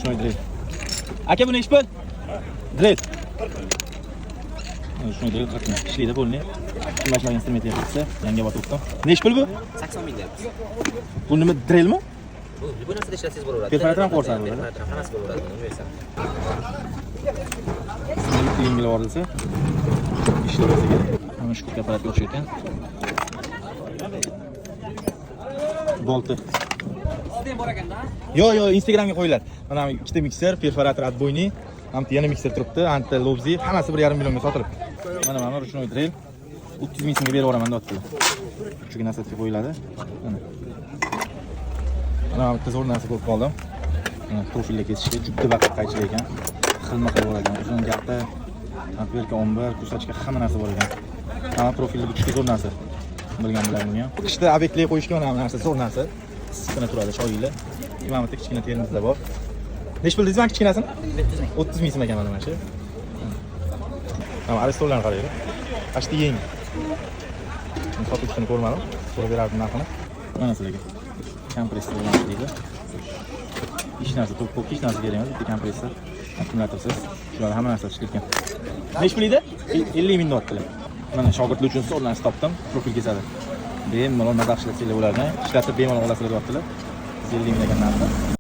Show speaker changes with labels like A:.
A: Ruşnoy drill. Aka bu nechi pul? Drill. Ruşnoy drill qatna. Ishlaydi bo'lni. Qimmatli instrument yapsa, yangi bot o'tdim. Nechi pul bu?
B: 80 ming deyapmiz.
A: Bu nima drillmi?
B: Bu narsada ishlasangiz bo'laveradi.
A: Perforator ham ko'rsatadi.
B: Perforator hammasi bo'laveradi. Universal.
A: Yengil bor desa, ishlayversa kerak. Mana shu apparatga o'xshaydi ekan. Bolti. Yo, Instagramga qo'yiladi. Mana ikkita mikser, perforator отбойный, ham yana mikser turibdi, anta lobzi, hammasi 1,5 millionga sotilibdi. Mana Ruşnoy drill 30 ming so'mga berib yuboraman deyaptilar. Shu narsasiga qo'yiladi. Mana bitta zo'r narsa ko'rib qoldim. Profilga kesishga juda vaqt qaychilar ekan. Xilma-xil bor ekan. Uzun gapda Apelka 11, kursachka hamma narsa bor ekan. Mana profilda bu juda zo'r narsa. Bilgan bilan buni ham. Qishda obyektlarga qo'yishga mana narsa zo'r narsa. Issiqgina turadi, shoyili. Mana bitta kichkina termizda bor. Nech pul deysizmi kichkinasini? 30 ming so'm ekan mana shu. Mana aristollarni qaraylik. Ashti yeng. Sotishni ko'rmadim. So'rab berardim narxini. Mana sizlarga. Kompressor bilan deydi. Hech narsa to'p hech narsa kerak emas. Bitta kompressor, akkumulyatorsiz. Shular hamma narsa ishlayotgan. Nech pul edi? 50 ming deyaptilar. Mana shogirdlar uchun zo'r narsa topdim. Profil kesadi. Bemalol mazaq ishlatsangiz bo'lardi. Ishlatib bemalol olasizlar deyaptilar. 50 ming degan narsa.